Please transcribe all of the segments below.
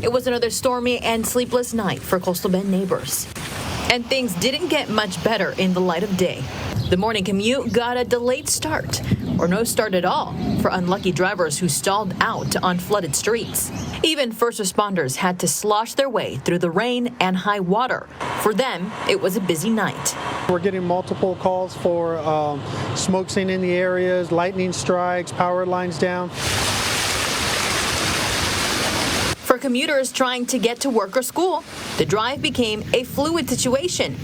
It was another stormy and sleepless night for Coastal Bend neighbors. And things didn't get much better in the light of day. The morning commute got a delayed start, or no start at all, for unlucky drivers who stalled out on flooded streets. Even first responders had to slosh their way through the rain and high water. For them, it was a busy night. We're getting multiple calls for smoke seen in the areas, lightning strikes, power lines down. For commuters trying to get to work or school, the drive became a fluid situation.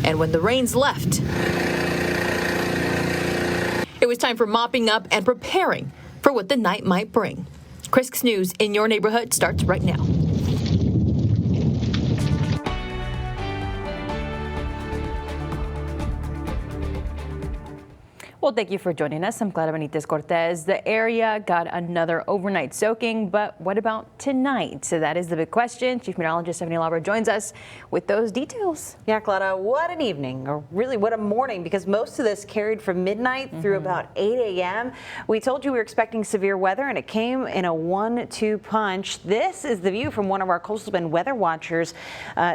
And when the rains left, it was time for mopping up and preparing for what the night might bring. Kris News in your neighborhood starts right now. Well, thank you for joining us. I'm Clara Benitez Cortez. The area got another overnight soaking, but what about tonight? So that is the big question. Chief Meteorologist Stephanie Lauber joins us with those details. Yeah, Clara, what an evening, or really what a morning, because most of this carried from midnight through about 8 a.m. We told you we were expecting severe weather, and it came in a 1-2 punch. This is the view from one of our Coastal Bend weather watchers,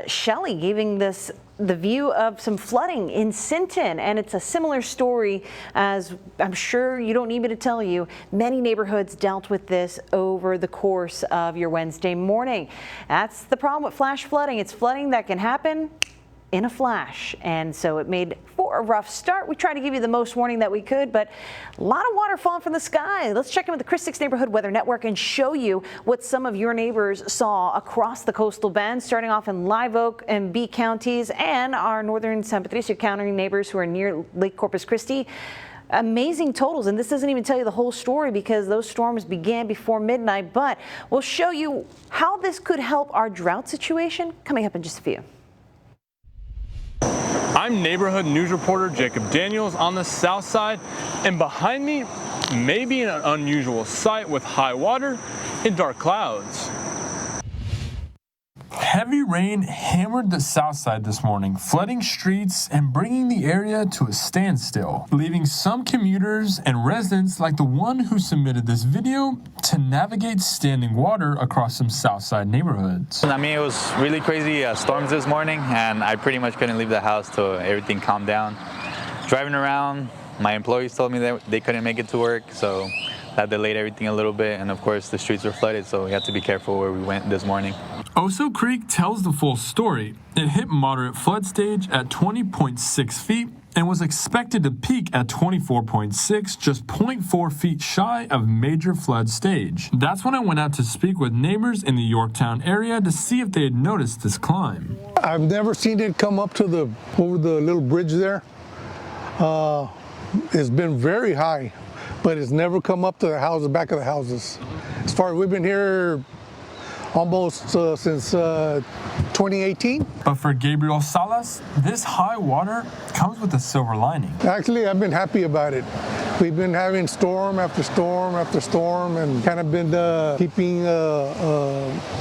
Shelley, giving this the view of some flooding in Sinton, and it's a similar story as I'm sure you don't need me to tell you. Many neighborhoods dealt with this over the course of your Wednesday morning. That's the problem with flash flooding. It's flooding that can happen in a flash, and so it made for a rough start. We tried to give you the most warning that we could, but a lot of water falling from the sky. Let's check in with the Kris 6 Neighborhood Weather Network and show you what some of your neighbors saw across the Coastal Bend, starting off in Live Oak and B counties and our northern San Patricio County neighbors who are near Lake Corpus Christi. Amazing totals, and this doesn't even tell you the whole story because those storms began before midnight, but we'll show you how this could help our drought situation coming up in just a few. I'm neighborhood news reporter Jacob Daniels on the south side, and behind me may be an unusual sight with high water and dark clouds. Heavy rain hammered the south side this morning, flooding streets and bringing the area to a standstill, leaving some commuters and residents like the one who submitted this video to navigate standing water across some south side neighborhoods. I mean, it was really crazy storms this morning, and I pretty much couldn't leave the house till everything calmed down. Driving around, my employees told me that they couldn't make it to work, so that delayed everything a little bit, and of course the streets were flooded, so we had to be careful where we went this morning. Oso Creek tells the full story. It hit moderate flood stage at 20.6 feet and was expected to peak at 24.6, just 0.4 feet shy of major flood stage. That's when I went out to speak with neighbors in the Yorktown area to see if they had noticed this climb. I've never seen it come up to over the little bridge there. It's been very high, but it's never come up to the back of the houses. As far as we've been here almost since 2018. But for Gabriel Salas, this high water comes with a silver lining. Actually, I've been happy about it. We've been having storm after storm after storm, and kind of been keeping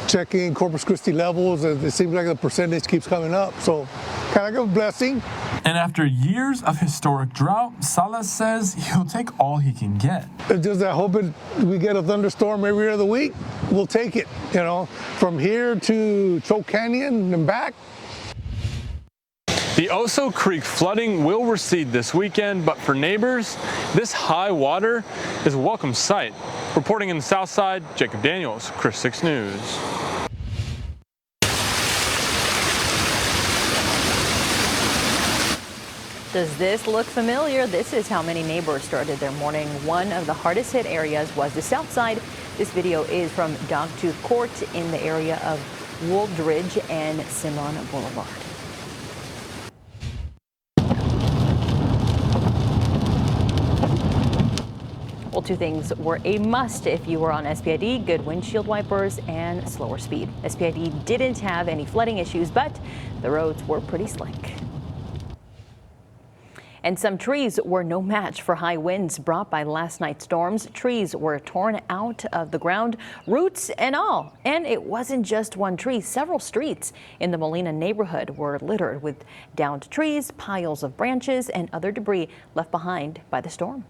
checking Corpus Christi levels, and it seems like the percentage keeps coming up. So kind of a blessing. And after years of historic drought, Salas says he'll take all he can get. It's just that hoping we get a thunderstorm every other week. We'll take it, you know, from here to Choke Canyon and back. The Oso Creek flooding will recede this weekend, but for neighbors, this high water is a welcome sight. Reporting in the south side, Jacob Daniels, Kris 6 News. Does this look familiar? This is how many neighbors started their morning. One of the hardest hit areas was the south side. This video is from Dogtooth Court in the area of Wooldridge and Simon Boulevard. Well, two things were a must if you were on SPID: good windshield wipers and slower speed. SPID didn't have any flooding issues, but the roads were pretty slick. And some trees were no match for high winds brought by last night's storms. Trees were torn out of the ground, roots and all. And it wasn't just one tree. Several streets in the Molina neighborhood were littered with downed trees, piles of branches, and other debris left behind by the storm.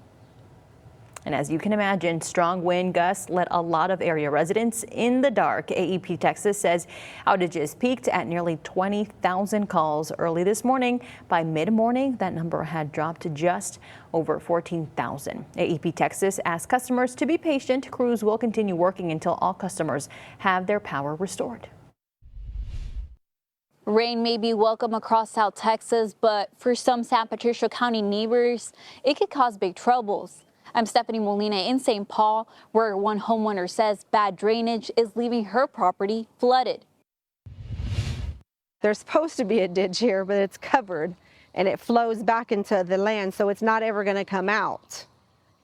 And as you can imagine, strong wind gusts left a lot of area residents in the dark. AEP Texas says outages peaked at nearly 20,000 calls early this morning. By mid-morning, that number had dropped to just over 14,000. AEP Texas asked customers to be patient. Crews will continue working until all customers have their power restored. Rain may be welcome across South Texas, but for some San Patricio County neighbors, it could cause big troubles. I'm Stephanie Molina in St. Paul, where one homeowner says bad drainage is leaving her property flooded. There's supposed to be a ditch here, but it's covered and it flows back into the land, so it's not ever going to come out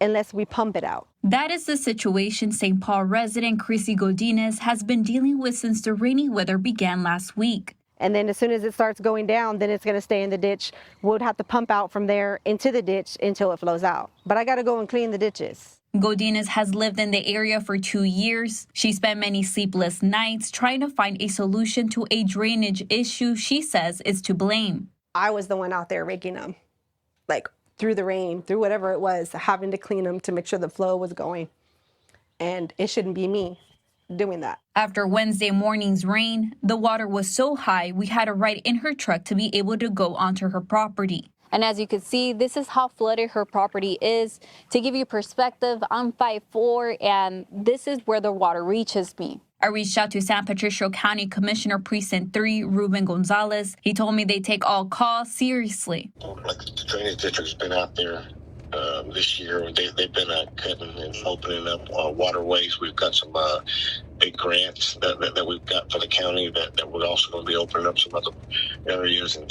unless we pump it out. That is the situation St. Paul resident Kris Godinez has been dealing with since the rainy weather began last week. And then as soon as it starts going down, then it's going to stay in the ditch. We'll have to pump out from there into the ditch until it flows out. But I got to go and clean the ditches. Godinez has lived in the area for 2 years. She spent many sleepless nights trying to find a solution to a drainage issue she says is to blame. I was the one out there raking them, like through the rain, through whatever it was, having to clean them to make sure the flow was going. And it shouldn't be me doing that. After Wednesday morning's rain, the water was so high we had to ride in her truck to be able to go onto her property. And as you can see, this is how flooded her property is. To give you perspective, I'm 5'4", and this is where the water reaches me. I reached out to San Patricio County Commissioner Precinct 3, Ruben Gonzalez. He told me they take all calls seriously. Like the drainage district's been out there this year. They've been cutting and opening up waterways. We've got some big grants that we've got for the county that we're also going to be opening up some other areas and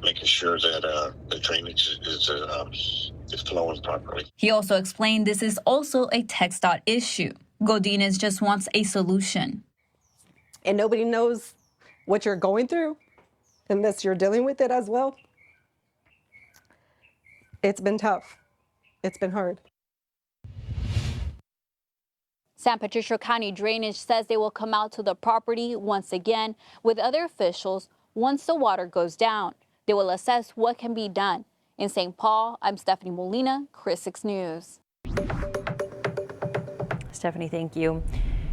making sure that the drainage is flowing properly. He also explained this is also a TxDOT issue. Godinez just wants a solution. And nobody knows what you're going through unless you're dealing with it as well. It's been tough. It's been hard. San Patricio County Drainage says they will come out to the property once again with other officials once the water goes down. They will assess what can be done. In St. Paul, I'm Stephanie Molina, Kris 6 News. Stephanie, thank you.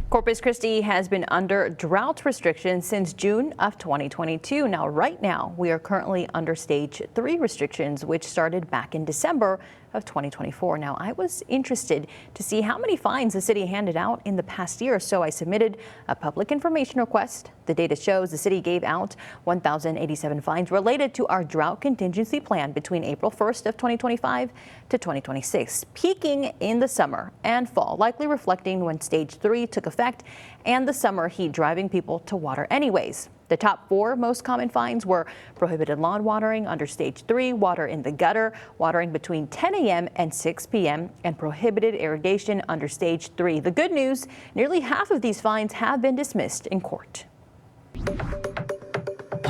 Corpus Christi has been under drought restrictions since June of 2022. Now, right now, we are currently under stage 3 restrictions, which started back in December of 2024. Now, I was interested to see how many fines the city handed out in the past year, so I submitted a public information request. The data shows the city gave out 1,087 fines related to our drought contingency plan between April 1st of 2025 to 2026, peaking in the summer and fall, likely reflecting when stage 3 took effect and the summer heat driving people to water anyways. The top 4 most common fines were prohibited lawn watering under stage 3, water in the gutter, watering between 10 a.m. and 6 p.m., and prohibited irrigation under stage 3. The good news, nearly half of these fines have been dismissed in court.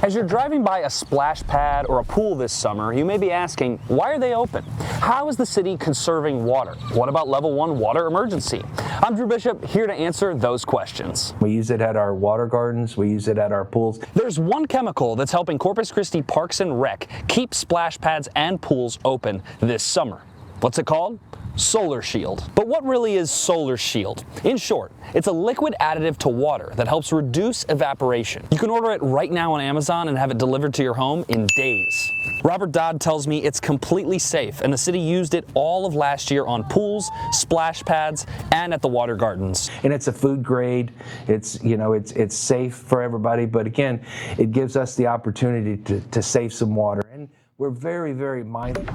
As you're driving by a splash pad or a pool this summer, you may be asking, why are they open? How is the city conserving water? What about level 1 water emergency? I'm Drew Bishop, here to answer those questions. We use it at our water gardens. We use it at our pools. There's one chemical that's helping Corpus Christi Parks and Rec keep splash pads and pools open this summer. What's it called? Solar Shield. But what really is Solar Shield? In short, it's a liquid additive to water that helps reduce evaporation. You can order it right now on Amazon and have it delivered to your home in days. Robert Dodd tells me it's completely safe, and the city used it all of last year on pools, splash pads, and at the water gardens. And it's a food grade. It's safe for everybody, but again, it gives us the opportunity to save some water, and we're very, very mindful.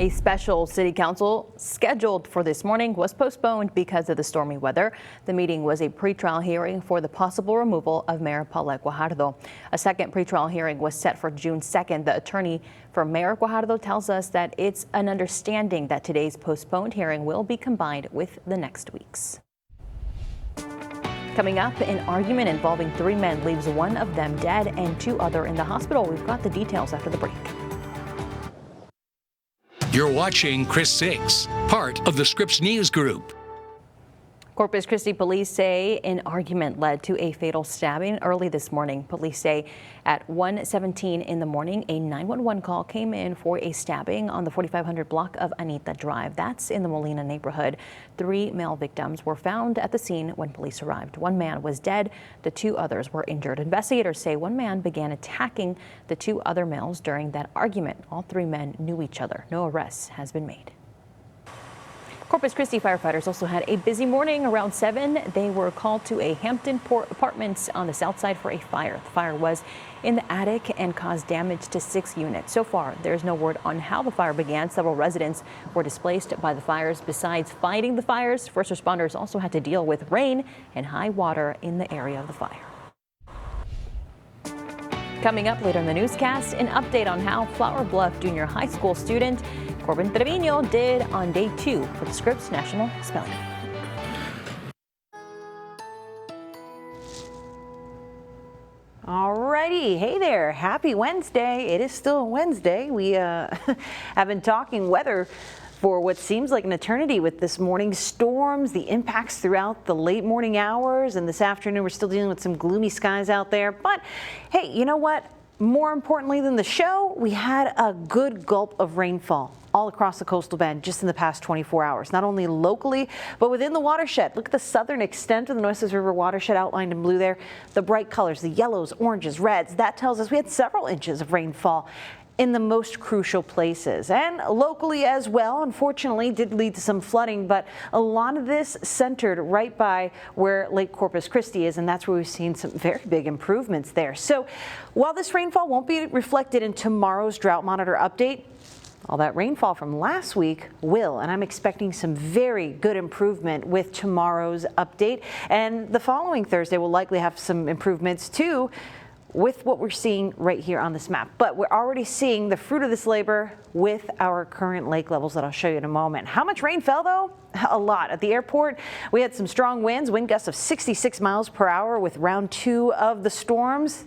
A special city council scheduled for this morning was postponed because of the stormy weather. The meeting was a pretrial hearing for the possible removal of Mayor Paulette Guajardo. A second pretrial hearing was set for June 2nd. The attorney for Mayor Guajardo tells us that it's an understanding that today's postponed hearing will be combined with the next week's. Coming up, an argument involving 3 men leaves one of them dead and 2 others in the hospital. We've got the details after the break. You're watching Kris 6, part of the Scripps News Group. Corpus Christi police say an argument led to a fatal stabbing early this morning. Police say at 1:17 in the morning, a 911 call came in for a stabbing on the 4500 block of Anita Drive. That's in the Molina neighborhood. 3 male victims were found at the scene when police arrived. 1 man was dead. The 2 others were injured. Investigators say 1 man began attacking the 2 other males during that argument. All 3 men knew each other. No arrests has been made. Corpus Christi firefighters also had a busy morning. Around 7, they were called to a Hampton Apartments on the south side for a fire. The fire was in the attic and caused damage to 6 units. So far, there's no word on how the fire began. Several residents were displaced by the fires. Besides fighting the fires, first responders also had to deal with rain and high water in the area of the fire. Coming up later in the newscast, an update on how Flower Bluff Junior High School student Corbin Trevino did on day 2 for the Scripps National Spelling. Alrighty, hey there, happy Wednesday. It is still Wednesday. We have been talking weather for what seems like an eternity with this morning's storms, the impacts throughout the late morning hours, and this afternoon we're still dealing with some gloomy skies out there. But hey, you know what? More importantly than the show, we had a good gulp of rainfall all across the coastal bend just in the past 24 hours, not only locally, but within the watershed. Look at the southern extent of the Nueces River watershed outlined in blue there. The bright colors, the yellows, oranges, reds, that tells us we had several inches of rainfall in the most crucial places, and locally as well. Unfortunately, did lead to some flooding, but a lot of this centered right by where Lake Corpus Christi is, and that's where we've seen some very big improvements there. So while this rainfall won't be reflected in tomorrow's drought monitor update, all that rainfall from last week will, and I'm expecting some very good improvement with tomorrow's update, and the following Thursday will likely have some improvements too, with what we're seeing right here on this map. But we're already seeing the fruit of this labor with our current lake levels that I'll show you in a moment. How much rain fell though? A lot. At the airport, we had some strong winds, wind gusts of 66 miles per hour with round 2 of the storms.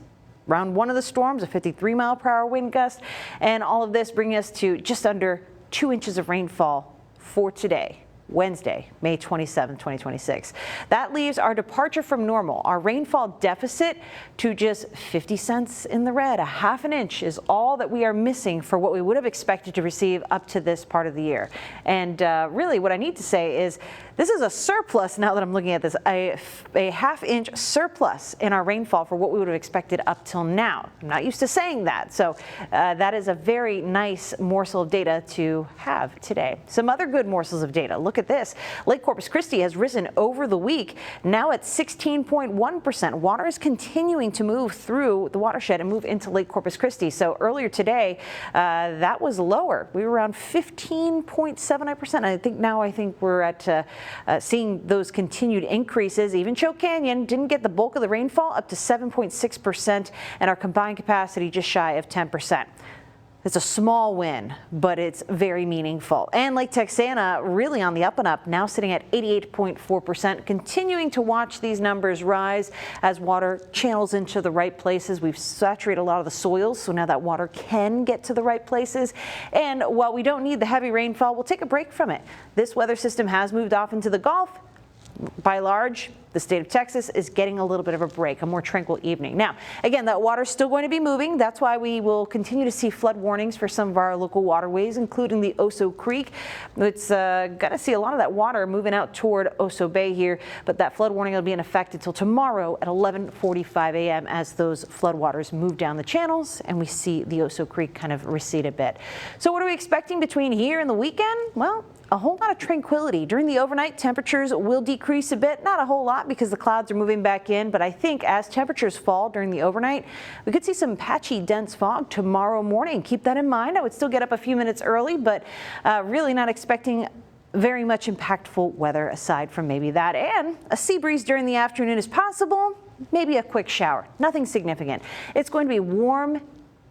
Round 1 of the storms, a 53-mile-per-hour wind gust, and all of this bringing us to just under 2 inches of rainfall for today, Wednesday, May 27, 2026. That leaves our departure from normal, our rainfall deficit, to just 50 cents in the red. A half an inch is all that we are missing for what we would have expected to receive up to this part of the year. And really what I need to say is this is a surplus now that I'm looking at this, a half-inch surplus in our rainfall for what we would have expected up till now. I'm not used to saying that, so that is a very nice morsel of data to have today. Some other good morsels of data. Look at this. Lake Corpus Christi has risen over the week, now at 16.1%. Water is continuing to move through the watershed and move into Lake Corpus Christi. So earlier today, that was lower. We were around 15.79%. I think we're at seeing those continued increases. Even Choke Canyon didn't get the bulk of the rainfall, up to 7.6%, and our combined capacity just shy of 10%. It's a small win, but it's very meaningful. And Lake Texana really on the up and up, now sitting at 88.4%, continuing to watch these numbers rise as water channels into the right places. We've saturated a lot of the soils, so now that water can get to the right places. And while we don't need the heavy rainfall, we'll take a break from it. This weather system has moved off into the Gulf. By large, the state of Texas is getting a little bit of a break, a more tranquil evening. Now, again, that water's still going to be moving. That's why we will continue to see flood warnings for some of our local waterways, including the Oso Creek. It's going to see a lot of that water moving out toward Oso Bay here, but that flood warning will be in effect until tomorrow at 11:45 a.m. as those floodwaters move down the channels and we see the Oso Creek kind of recede a bit. So what are we expecting between here and the weekend? Well, a whole lot of tranquility. During the overnight, temperatures will decrease a bit, not a whole lot because the clouds are moving back in, but I think as temperatures fall during the overnight, we could see some patchy, dense fog tomorrow morning. Keep that in mind. I would still get up a few minutes early, but really not expecting very much impactful weather aside from maybe that. And a sea breeze during the afternoon is possible, maybe a quick shower, nothing significant. It's going to be warm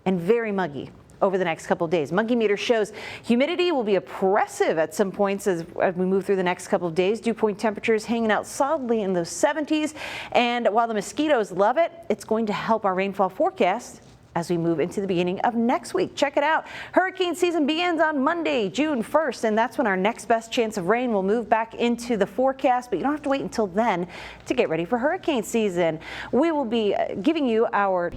and very muggy over the next couple of days. Muggy meter shows humidity will be oppressive at some points as we move through the next couple of days. Dew point temperatures hanging out solidly in those 70s. And while the mosquitoes love it, it's going to help our rainfall forecast as we move into the beginning of next week. Check it out. Hurricane season begins on Monday, June 1st, and that's when our next best chance of rain will move back into the forecast, but you don't have to wait until then to get ready for hurricane season. We will be giving you our...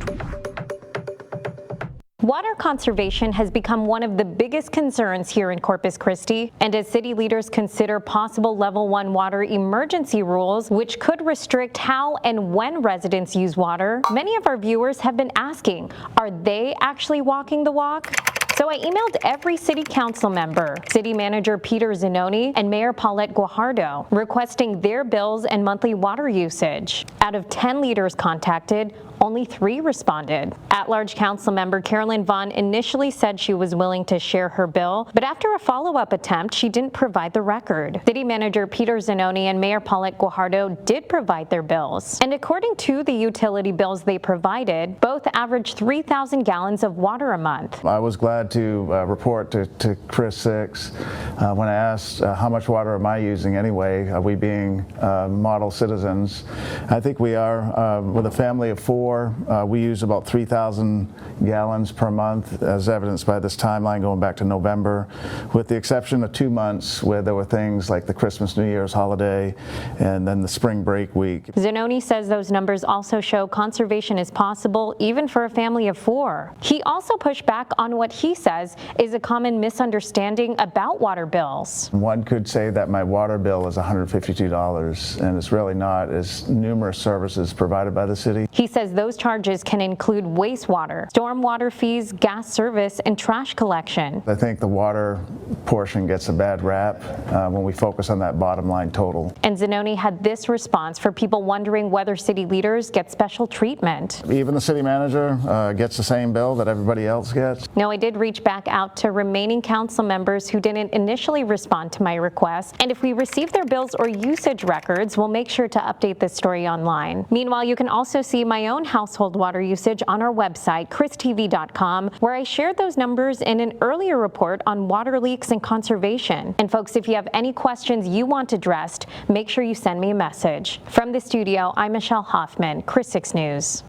Water conservation has become one of the biggest concerns here in Corpus Christi, and as city leaders consider possible level 1 water emergency rules, which could restrict how and when residents use water, many of our viewers have been asking, are they actually walking the walk? So I emailed every city council member, city manager Peter Zanoni and Mayor Paulette Guajardo, requesting their bills and monthly water usage. Out of 10 leaders contacted, only 3 responded. At-large council member Carolyn Vaughn initially said she was willing to share her bill, but after a follow-up attempt, she didn't provide the record. City manager Peter Zanoni and Mayor Paulette Guajardo did provide their bills, and according to the utility bills they provided, both averaged 3,000 gallons of water a month. I was glad to report to Kris 6 when I asked how much water am I using anyway, we being model citizens. I think we are, with a family of 4, we use about 3,000 gallons per month, as evidenced by this timeline going back to November, with the exception of 2 months where there were things like the Christmas, New Year's holiday, and then the spring break week. Zanoni says those numbers also show conservation is possible even for a family of 4. He also pushed back on what he says is a common misunderstanding about water bills. One could say that my water bill is $152, and it's really not. It's numerous services provided by the city. He says those charges can include wastewater, stormwater fees, gas service, and trash collection. I think the water portion gets a bad rap when we focus on that bottom line total. And Zanoni had this response for people wondering whether city leaders get special treatment. Even the city manager gets the same bill that everybody else gets. No, I did reach back out to remaining council members who didn't initially respond to my request, and if we receive their bills or usage records, we'll make sure to update this story online. Meanwhile, you can also see my own household water usage on our website, kristv.com, where I shared those numbers in an earlier report on water leaks and conservation. And folks, if you have any questions you want addressed, make sure you send me a message. From the studio, I'm Michelle Hoffman, Kris 6 News.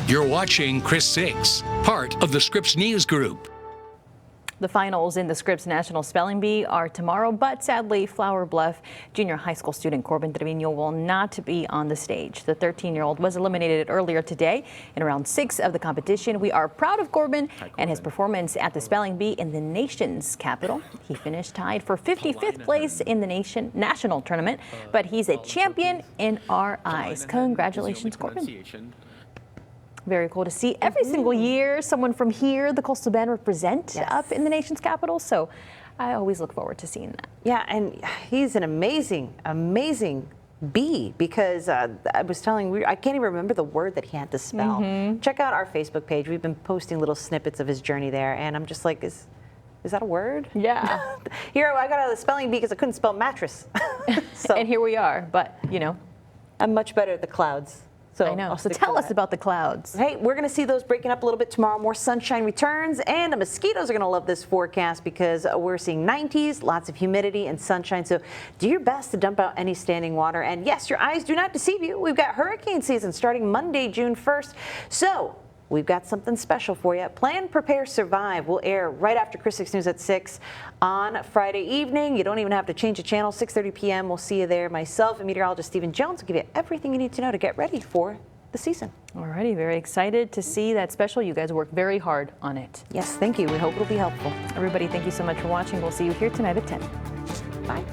You're watching Kris 6, part of the Scripps News Group. The finals in the Scripps National Spelling Bee are tomorrow, but sadly, Flower Bluff junior high school student Corbin Trevino will not be on the stage. The 13-year-old was eliminated earlier today in round 6 of the competition. We are proud of Corbin and his performance at the spelling bee in the nation's capital. He finished tied for 55th place in the national tournament, but he's a champion in our eyes. Congratulations, Corbin. Very cool to see every single year someone from here, the Coastal Bend, represent up in the nation's capital. So I always look forward to seeing that. Yeah, and he's an amazing, amazing bee because I was telling you, I can't even remember the word that he had to spell. Check out our Facebook page. We've been posting little snippets of his journey there, and I'm just like, is that a word? Yeah. Here, I got out of the spelling bee because I couldn't spell mattress. And here we are, but you know. I'm much better at the clouds. So I know. So tell us about the clouds. Hey, we're going to see those breaking up a little bit tomorrow. More sunshine returns, and the mosquitoes are going to love this forecast because we're seeing 90s, lots of humidity and sunshine. So do your best to dump out any standing water. And yes, your eyes do not deceive you. We've got hurricane season starting Monday, June 1st. So we've got something special for you. Plan, Prepare, Survive will air right after Kris 6 News at 6 on Friday evening. You don't even have to change the channel. 6:30 p.m. We'll see you there. Myself and meteorologist Stephen Jones will give you everything you need to know to get ready for the season. Alrighty, very excited to see that special. You guys work very hard on it. Yes, thank you. We hope it'll be helpful. Everybody, thank you so much for watching. We'll see you here tonight at 10. Bye.